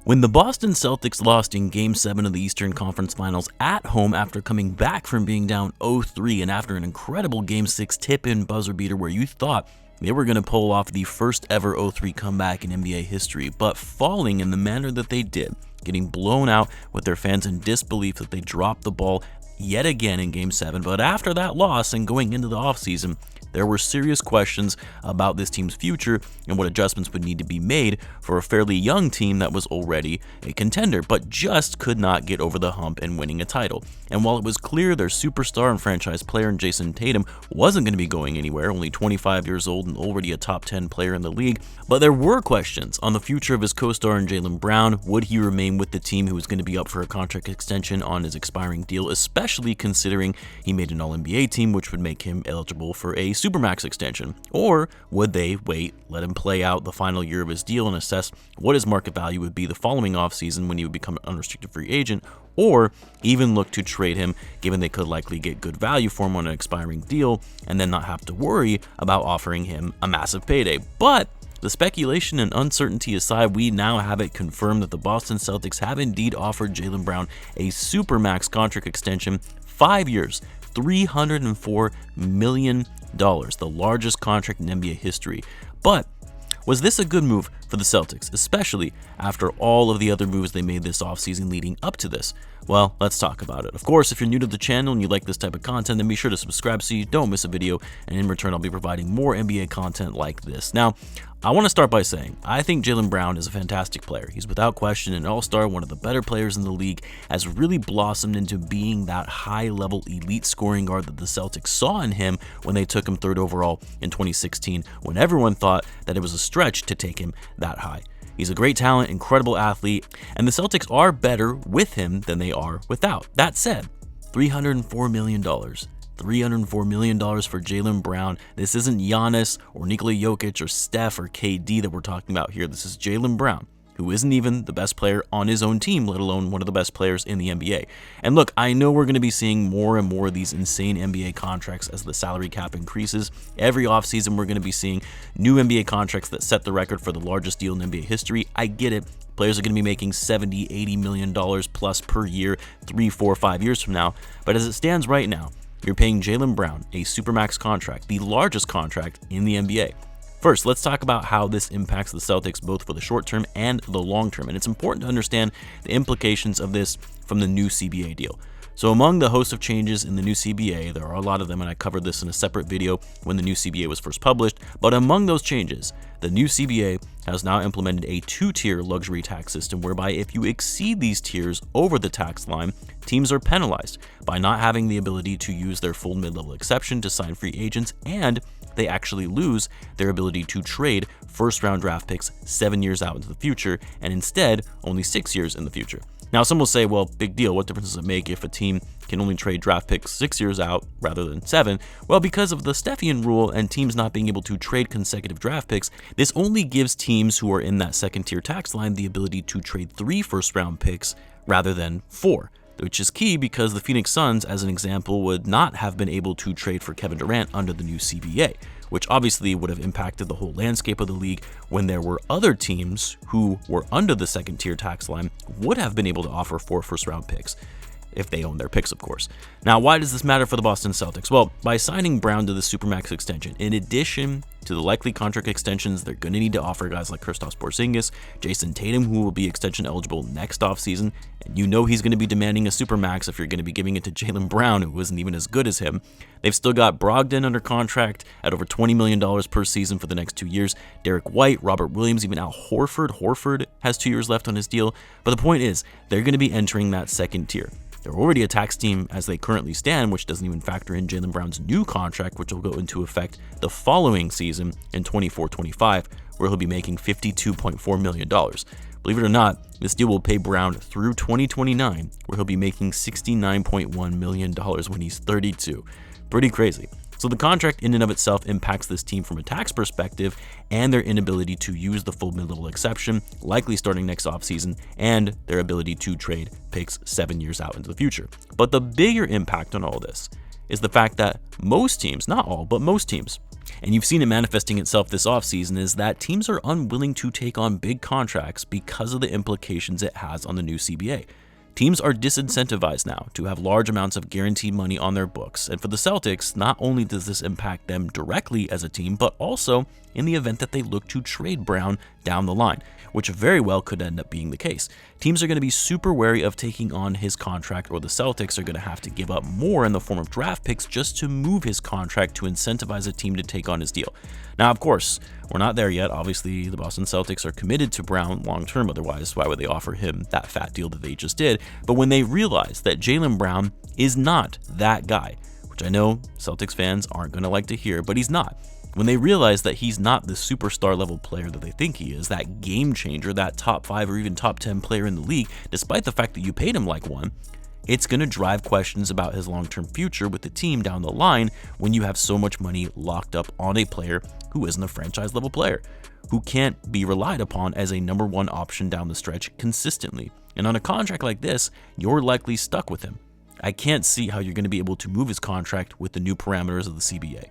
When the Boston Celtics lost in Game 7 of the Eastern Conference Finals at home after coming back from being down 0-3 and after an incredible Game 6 tip-in buzzer beater where you thought they were going to pull off the first ever 0-3 comeback in NBA history, but falling in the manner that they did, getting blown out with their fans in disbelief that they dropped the ball yet again in Game 7. But after that loss and going into the offseason, there were serious questions about this team's future and what adjustments would need to be made for a fairly young team that was already a contender, but just could not get over the hump in winning a title. And while it was clear their superstar and franchise player in Jayson Tatum wasn't going to be going anywhere, only 25 years old and already a top 10 player in the league, but there were questions on the future of his co-star in Jaylen Brown. Would he remain with the team who was going to be up for a contract extension on his expiring deal, especially considering he made an All-NBA team, which would make him eligible for a Supermax extension? Or would they wait, let him play out the final year of his deal and assess what his market value would be the following offseason when he would become an unrestricted free agent, or even look to trade him given they could likely get good value for him on an expiring deal and then not have to worry about offering him a massive payday? But the speculation and uncertainty aside, we now have it confirmed that the Boston Celtics have indeed offered Jaylen Brown a Supermax contract extension, 5 years, $304 million, the largest contract in NBA history. But was this a good move for the Celtics, especially after all of the other moves they made this offseason leading up to this? Well, let's talk about it. Of course, if you're new to the channel and you like this type of content, then be sure to subscribe so you don't miss a video, and in return, I'll be providing more NBA content like this. Now, I want to start by saying, I think Jaylen Brown is a fantastic player. He's without question an all-star, one of the better players in the league, has really blossomed into being that high-level elite scoring guard that the Celtics saw in him when they took him 3rd overall in 2016, when everyone thought that it was a stretch to take him that high. He's a great talent, incredible athlete, and the Celtics are better with him than they are without. That said, $304 million. $304 million for Jaylen Brown. This isn't Giannis or Nikola Jokic or Steph or KD that we're talking about here. This is Jaylen Brown, who isn't even the best player on his own team, let alone one of the best players in the NBA. And look, I know we're going to be seeing more and more of these insane NBA contracts as the salary cap increases. Every offseason, we're going to be seeing new NBA contracts that set the record for the largest deal in NBA history. I get it. Players are going to be making $70, $80 million plus per year 3, 4, 5 years from now. But as it stands right now, you're paying Jaylen Brown a Supermax contract, the largest contract in the NBA. First, let's talk about how this impacts the Celtics both for the short term and the long term. And it's important to understand the implications of this from the new CBA deal. So among the host of changes in the new CBA, there are a lot of them, and I covered this in a separate video when the new CBA was first published. But among those changes, the new CBA has now implemented a 2-tier luxury tax system whereby if you exceed these tiers over the tax line, teams are penalized by not having the ability to use their full mid-level exception to sign free agents, and they actually lose their ability to trade first-round draft picks 7 years out into the future, and instead only 6 years in the future. Now, some will say, well, big deal. What difference does it make if a team can only trade draft picks 6 years out rather than 7? Well, because of the Stephian rule and teams not being able to trade consecutive draft picks, this only gives teams who are in that second-tier tax line the ability to trade 3 first-round picks rather than 4. Which is key because the Phoenix Suns, as an example, would not have been able to trade for Kevin Durant under the new CBA, which obviously would have impacted the whole landscape of the league when there were other teams who were under the second-tier tax line would have been able to offer 4 first-round picks. If they own their picks, of course. Now, why does this matter for the Boston Celtics? Well, by signing Brown to the Supermax extension, in addition to the likely contract extensions they're going to need to offer guys like Kristaps Porzingis, Jayson Tatum, who will be extension eligible next offseason, and you know he's going to be demanding a Supermax if you're going to be giving it to Jaylen Brown, who isn't even as good as him. They've still got Brogdon under contract at over $20 million per season for the next 2 years. Derek White, Robert Williams, even Al Horford. Horford has 2 years left on his deal. But the point is, they're going to be entering that second tier. They're already a tax team as they currently stand, which doesn't even factor in Jaylen Brown's new contract, which will go into effect the following season in 24-25, where he'll be making $52.4 million. Believe it or not, this deal will pay Brown through 2029, where he'll be making $69.1 million when he's 32. Pretty crazy. So the contract in and of itself impacts this team from a tax perspective and their inability to use the full mid-level exception, likely starting next offseason, and their ability to trade picks 7 years out into the future. But the bigger impact on all this is the fact that most teams, not all, but most teams, and you've seen it manifesting itself this offseason, is that teams are unwilling to take on big contracts because of the implications it has on the new CBA. Teams are disincentivized now to have large amounts of guaranteed money on their books, and for the Celtics, not only does this impact them directly as a team, but also in the event that they look to trade Brown down the line, which very well could end up being the case. Teams are going to be super wary of taking on his contract, or the Celtics are going to have to give up more in the form of draft picks just to move his contract to incentivize a team to take on his deal. Now, of course, we're not there yet. Obviously, the Boston Celtics are committed to Brown long term, otherwise why would they offer him that fat deal that they just did? But when they realize that Jaylen Brown is not that guy, which I know Celtics fans aren't going to like to hear, but he's not. When they realize that he's not the superstar level player that they think he is, that game changer, that top 5 or even top 10 player in the league, despite the fact that you paid him like one, it's going to drive questions about his long-term future with the team down the line when you have so much money locked up on a player who isn't a franchise level player, who can't be relied upon as a number one option down the stretch consistently. And on a contract like this, you're likely stuck with him. I can't see how you're going to be able to move his contract with the new parameters of the CBA.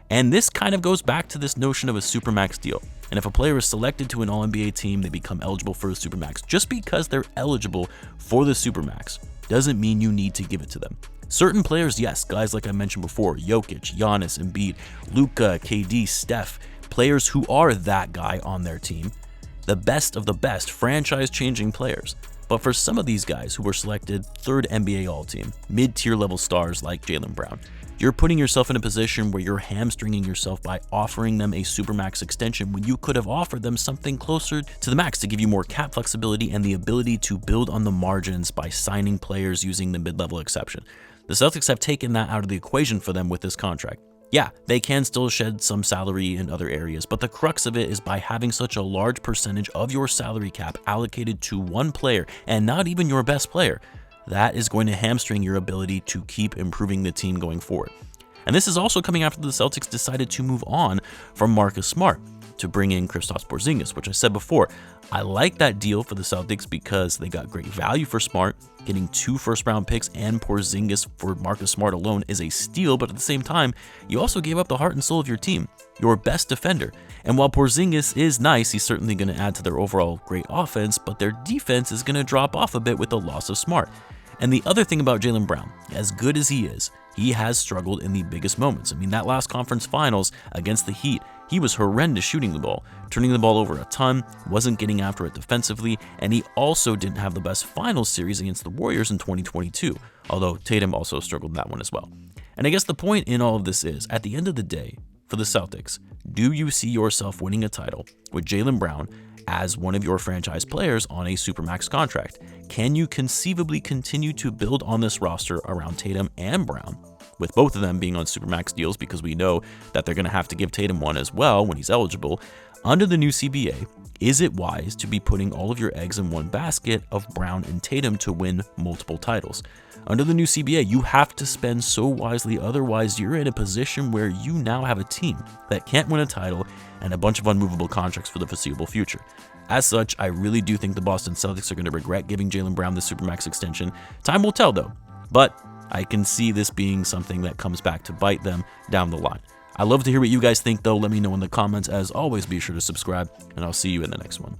And this kind of goes back to this notion of a Supermax deal. And if a player is selected to an All-NBA team, they become eligible for a Supermax. Just because they're eligible for the Supermax doesn't mean you need to give it to them. Certain players, yes, guys like I mentioned before, Jokic, Giannis, Embiid, Luka, KD, Steph, players who are that guy on their team, the best of the best, franchise-changing players. But for some of these guys who were selected third NBA All-Team, mid-tier level stars like Jaylen Brown, you're putting yourself in a position where you're hamstringing yourself by offering them a Supermax extension when you could have offered them something closer to the max to give you more cap flexibility and the ability to build on the margins by signing players using the mid-level exception. The Celtics have taken that out of the equation for them with this contract. Yeah, they can still shed some salary in other areas, but the crux of it is by having such a large percentage of your salary cap allocated to one player and not even your best player, that is going to hamstring your ability to keep improving the team going forward. And this is also coming after the Celtics decided to move on from Marcus Smart to bring in Kristaps Porzingis, which I said before, I like that deal for the Celtics because they got great value for Smart. Getting 2 first-round picks and Porzingis for Marcus Smart alone is a steal, but at the same time, you also gave up the heart and soul of your team, your best defender. And while Porzingis is nice, he's certainly going to add to their overall great offense, but their defense is going to drop off a bit with the loss of Smart. And the other thing about Jaylen Brown, as good as he is, he has struggled in the biggest moments. I mean, that last conference finals against the Heat, he was horrendous shooting the ball, turning the ball over a ton, wasn't getting after it defensively, and he also didn't have the best finals series against the Warriors in 2022, although Tatum also struggled in that one as well. And I guess the point in all of this is, at the end of the day, for the Celtics, do you see yourself winning a title with Jaylen Brown as one of your franchise players on a Supermax contract? Can you conceivably continue to build on this roster around Tatum and Brown, with both of them being on Supermax deals because we know that they're going to have to give Tatum one as well when he's eligible? Under the new CBA, is it wise to be putting all of your eggs in one basket of Brown and Tatum to win multiple titles? Under the new CBA, you have to spend so wisely, otherwise you're in a position where you now have a team that can't win a title and a bunch of unmovable contracts for the foreseeable future. As such, I really do think the Boston Celtics are going to regret giving Jaylen Brown the Supermax extension. Time will tell though, but I can see this being something that comes back to bite them down the line. I'd love to hear what you guys think though. Let me know in the comments. As always, be sure to subscribe, and I'll see you in the next one.